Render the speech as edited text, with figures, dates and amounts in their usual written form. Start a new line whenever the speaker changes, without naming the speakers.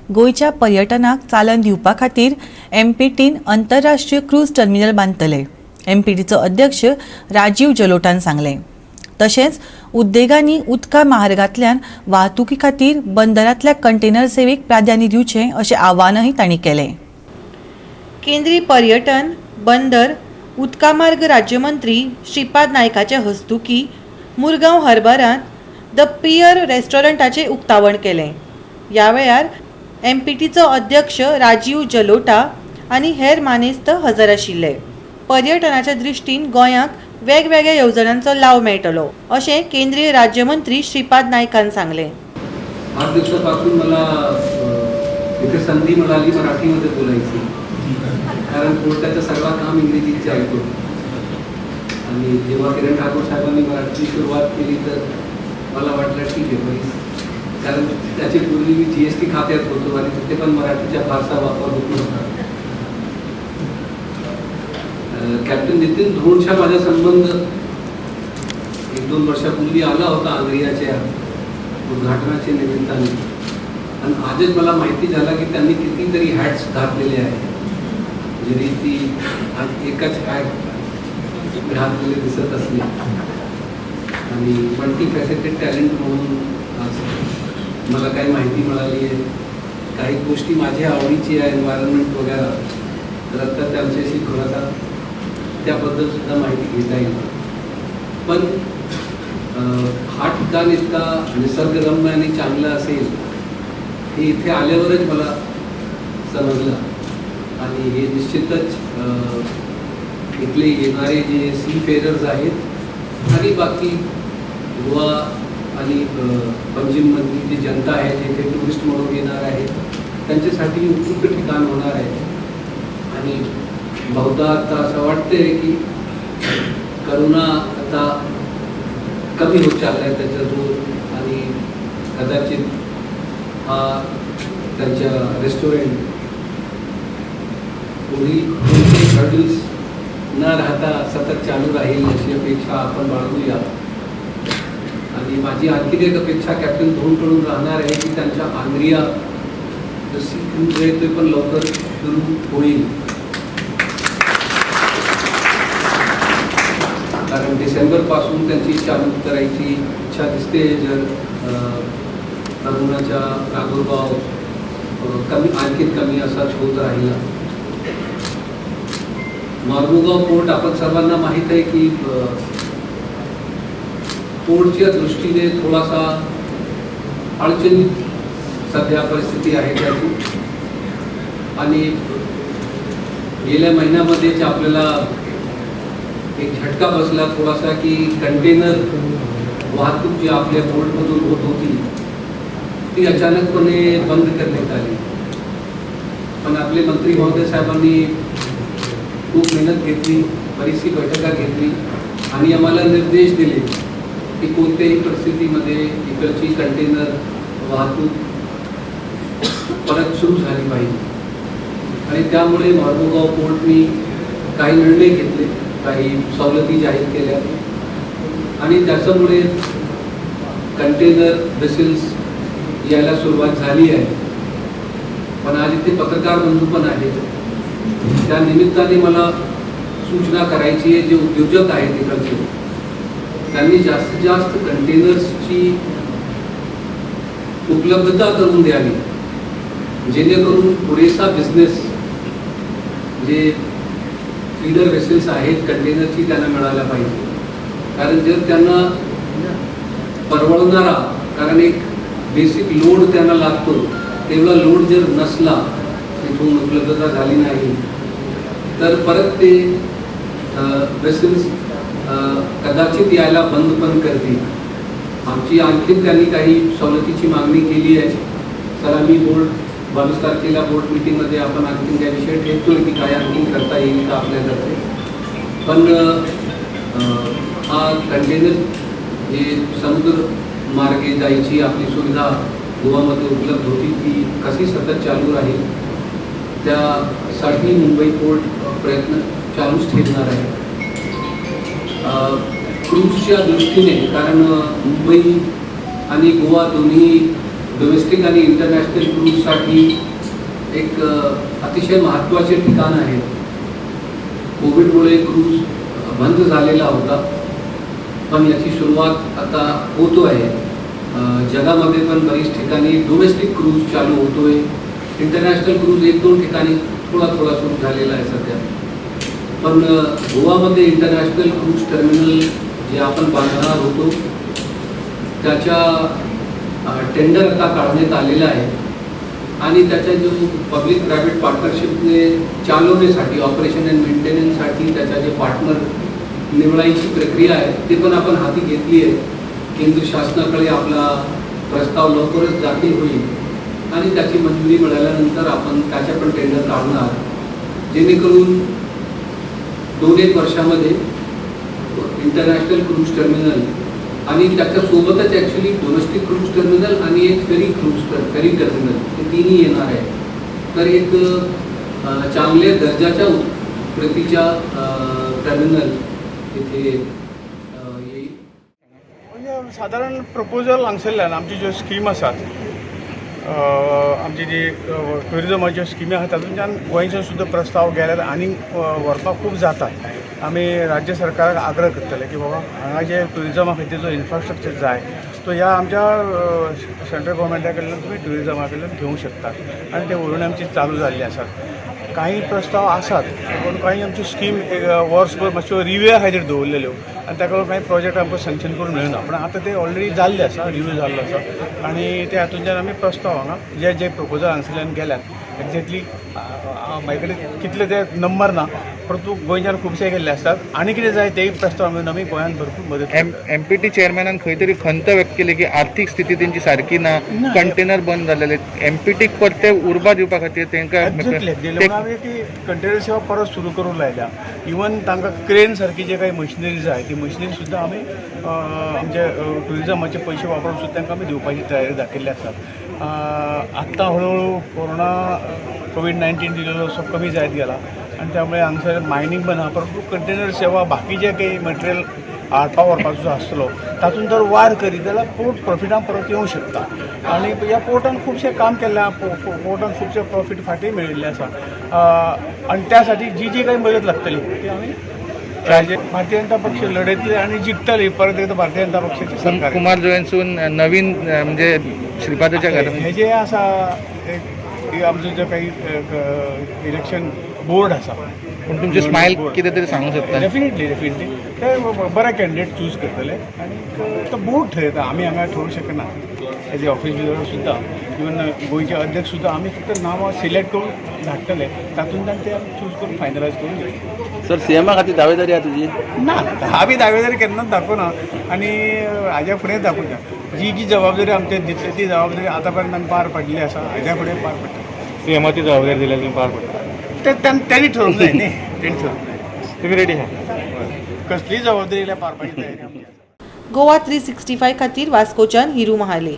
गोयच्या पर्यटनाक चालन दिवपा खातीर एमपीटीन आंतरराष्ट्रीय क्रूज टर्मिनल बांदतले, एमपीटीचो अध्यक्ष राजीव जलोटान सांगले। तशेंच उद्देगांनी उदका महामार्गांतल्यान वाहतुकी खातीर बंदरांतल्या कंटेनर सेवेक प्राधान्य दिवचें अशें आवाहनय तांणी केलें। केंद्रीय पर्यटन, बंदर, उदका मार्ग राज्यमंत्री श्रीपाद नायकाच्या हस्तुकी मुरगांव हार्बरांत द पियर रेस्टॉरंटाचें उक्तावण केलें। ह्या वेळार एमपीटीचो अध्यक्ष राजीव जलोटा आनी हेर मानेस्त हजर आशिल्ले। पर्यटनाच्या दृश्टीन गोंयांक वेगवेगळ्या येवजण्यांचो लाव मेळटलो अशें केंद्रीय राज्यमंत्री श्रीपाद नायकान सांगलें।
8 दिवसापासून मला इथे संधी मिळाली मराठीमध्ये बोलायची, कारण कोर्टाचं सर्व काम इंग्रजीत चालतो आणि जेव्हा किरण ठाकूर साहेबांनी मराठी सुरुवात केली तर मला वाटलं ठीक आहे बाई, कारण त्याची पूर्वी मी GST खात्यात होतो आणि तिथे पण मराठीचा फारसा वापर होत नव्हता। कॅप्टन नितीन धोणचा माझा संबंध 1-2 वर्षापूर्वी आला होता आंध्रियाच्या उद्घाटनाच्या निमित्ताने, आणि आजच मला माहिती झाला की त्यांनी कितीतरी हॅट्स घातलेले आहेत, जरी ती आज एकच हॅट घातलेले दिसत असले आणि मल्टीफॅसेटेड टॅलेंट म्हणून आज मला काही माहिती मिळाली आहे। काही गोष्टी माझ्या आवडीची आहे, एन्व्हायरमेंट वगैरे, तर आता त्यांच्याशी थोडासा त्याबद्दल सुद्धा माहिती घेता येईल। पण हा ठिकाण इतका निसर्गरम्य आणि चांगला असेल हे इथे आल्यावरच मला समजलं, आणि हे निश्चितच इथले येणारे जे सी फेरर्स आहेत आणि बाकी गोवा आणि पंजिममधली जी जनता आहे, जिथे टुरिस्ट म्हणून येणार आहेत, त्यांच्यासाठी उत्कृष्ट ठिकाण होणार आहे। आणि बहुधा आता असं वाटते की करोना आता कमी होत चालला आहे त्याचा जोर, आणि कदाचित हा त्यांच्या रेस्टॉरंट पुढील हर्डल्स न राहता सतत चालू राहील अशी अपेक्षा आपण बाळगूया। आणि माझी आणखी एक अपेक्षा कॅप्टन धोणकडून राहणार आहे की त्यांच्या आंध्रिया जशी क्रूज आहे ते पण लवकर सुरू होईल, कारण डिसेंबरपासून त्यांची चालू करायची इच्छा दिसते। जर करोनाचा प्रादुर्भाव आणखी कमी असाच होत राहिला। मार्मुगाव पोर्ट आपण सर्वांना माहीत आहे की पोर्टच्या दृष्टीने थोडासा अडचणीत सध्या परिस्थिती आहे त्याची, आणि गेल्या महिन्यामध्येच आपल्याला एक झटका बसला थोडासा की कंटेनर वाहतूक जी आपल्या पोर्टमधून होत होती ती अचानकपणे बंद करण्यात आली। पण आपले मंत्री महोदय साहेबांनी खूप मेहनत घेतली, बरीचशी बैठका घेतली आणि आम्हाला निर्देश दिले की कोणत्याही परिस्थितीमध्ये इकडची कंटेनर वाहतूक परत सुरू झाली पाहिजे। आणि त्यामुळे मार्मुगाव पोर्टनी काही निर्णय घेतले, काही सवलती जाहीर केल्या, आणि त्याच्यामुळे कंटेनर वेसल्स यायला सुरुवात झाली आहे। पण आज इथे पत्रकार बंधू पण आहेत, त्या निमित्ताने मला सूचना करायची आहे, जे उद्योजक आहेत इकडचे त्यांनी जास्तीत जास्त कंटेनर्सची उपलब्धता करून द्यावी, जेणेकरून पुरेसा बिझनेस जे फीडर वेसल्स आहेत कंटेनरची त्यांना मिळायला पाहिजे। कारण जर त्यांना परवडणारा, कारण एक बेसिक लोड त्यांना लागतो, तेवढा लोड जर नसला, तिथून उपलब्धता झाली नाही, तर परत ते वेसल्स कदाचित यायला बंद पण करतील। आमची आणखीन त्यांनी काही सवलतीची मागणी केली आहे। सर आम्ही बोर्ड 22 तारखेला बोर्ड मीटिंगमध्ये आपण आणखीन त्याविषयी ठेवतोय की काय आणखीन करता येईल का आपल्यातर्फे। पण हा कंटेनर जे समुद्र मार्गे जायची आपली सुविधा गोवामध्ये उपलब्ध होती ती कशी सतत चालू राहील, त्यासाठी मुंबई पोर्ट प्रयत्न चालूच ठेवणार आहे। क्रूजच्या दृष्टीने, कारण मुंबई आणि गोवा दोन्ही डोमेस्टिक आणि इंटरनॅशनल क्रूजसाठी एक अतिशय महत्त्वाचे ठिकाण आहे. कोविडमुळे क्रूज बंद झालेला होता, पण याची सुरुवात आता होतो आहे. जगामध्ये पण बरीच ठिकाणी डोमेस्टिक क्रूज चालू होतोय. इंटरनॅशनल क्रूज 1-2 ठिकाणी थोडा सुरू झालेला आहे सध्या. पण गोवामध्ये इंटरनॅशनल क्रूज टर्मिनल जे आपण बांधणार होतो त्याच्या टेंडर आता काढण्यात आलेला आहे आणि त्याच्या जो पब्लिक प्रायव्हेट पार्टनरशिपने चालवण्यासाठी ऑपरेशन अँड मेंटेनन्ससाठी त्याच्या जे पार्टनर निवडायची प्रक्रिया आहे ते पण आपण हाती घेतली आहे. केंद्र शासनाकडे आपला प्रस्ताव लवकरच दाखल होईल आणि त्याची मंजुरी मिळाल्यानंतर आपण त्याच्या पण टेंडर काढणार, जेणेकरून 2-1 वर्षामध्ये इंटरनॅशनल क्रूज टर्मिनल आणि त्याच्यासोबतच ॲक्च्युली डोमेस्टिक क्रूज टर्मिनल आणि एक फेरी टर्मिनल हे तिन्ही येणार आहे. तर एक चांगल्या दर्जाच्या प्रतीच्या टर्मिनल इथे येईल.
म्हणजे साधारण प्रपोजल हांगसरल्यान आमची ज्यो स्कीम आसात, आमची जी टुरिजमाच्यो स्किमी आसा तातूंतल्यान गोंयच्यान सुद्दां प्रस्ताव गेल्यात आनी व्हरपाक खूब जाता. आमी राज्य सरकाराक आग्रह करतले की बाबा हांगा जे टुरिजमा खातीर जो इन्फ्रास्ट्रक्चर जाय तो ह्या आमच्या सेंट्रल गव्हर्मेंटा कडल्यान तुमी टुरिजमा कडल्यान घेवंक शकतात आनी ते व्हरून आमची चालू जाल्ली आसात. काही प्रस्ताव आसात पूण काही आमच्यो स्कीम वर्सभर मातश्यो रिव्यू खातीर दवरलेल्यो आनी ताका लागून काही प्रोजेक्ट आमकां सँक्शन करून मेळना. पूण आतां ते ऑलरेडी जाल्ले आसा, रिव्यू जाल्लो आसा आनी ते हातूंतल्यान आमी प्रस्ताव हांगा जे प्रपोजल हांगसरल्यान गेल्यात एक्झॅक्टली म्हाजे कडेन कितले ते नंबर ना, परंतु गोंयच्यान खुबशे गेल्ले आसतात. आनी कितें जाय तेय प्रस्ताव मेळून आमी गोंयांत भरपूर मदत
एमपीटी चेअरमॅनान खंय तरी खंत व्यक्त केली की आर्थीक स्थिती तेंची सारकी ना, कंटेनर बंद जालेले. एमपीटीक परते उर्बा दिवपा खातीर तांकां
आमी ती कंटेनर सेवा परत सुरू करूंक लायल्या. इवन तांकां क्रेन सारकी जे काही मशिनरी जाय ती मशिनरी सुद्दां आमी आमचे टुरिजमाचे पयशे वापरून सुद्दां तांकां आमी दिवपाची तयारी दाखयल्ली आसा. आत्तां हळू कोरोना कोविड-19 दिलेलो असो कमी जायत गेला आणि त्यामुळे हांगसर मायनींग बंद आहा, परंतु कंटेनर सेवा बाकी जे काही मटेरियल हाडपा व्हरपाचो जो आसतलो तातूंत जर वाड करीत जाल्यार पोर्ट प्रॉफिटान परत येवंक शकता. आनी ह्या पोर्टान खुबशें काम केल्लें आहा. पोर्टान खुबशें प्रॉफीट फाटीं मेळिल्लें आसा आनी त्या साठी जी काही मदत लागतली ती आमी भारतीय जनता पक्ष लढयतले आणि जिखतले. परत एकदा भारतीय जनता पक्षाची सरकार.
कुमार जोयनसून नवीन म्हणजे श्रीपादाच्या घरात
हे जे आसा एक आमचो जो काही इलेक्शन बोर्ड आसा
पूण तुमचे स्मायल कितें तरी सांगूंक शकता.
डेफिनेटली ते बरे कॅन्डिडेट चूज करतले आणि तो बोर्ड ठरयता. आमी हांगा ठरवू शकना. एज ए ऑफिस बिजर सुद्दां इवन गोंयचे अध्यक्ष सुद्दां आमी फक्त नांवां सिलेक्ट करून धाडटले, तातूंतल्यान ते आमी चूज करून फायनलायज करून घेतले.
सर सीएमा खातीर दावेदारी आहा तुजी?
ना, आमी दावेदारी केन्नाच दाखोवना आनी हाज्या फुडें दाखोवना. जी जबाबदारी आमच्या दितली ती जबाबदारी आतां पर्यंत आमी पार पाडली आसा, हाज्या फुडें पार पडटा.
सीएमाची जबाबदारी दिल्यार तुम्ही पार पडटा.
ते त्यांनी ठरवलं नाही न्ही, त्यांनी ठरवलं नाही.
तुम्ही रेडी आहात?
कसलीय जबाबदारी पार पाडची तयारी आमची.
गोवा 365 खातीर वास्कोच्यान हिरू महाले.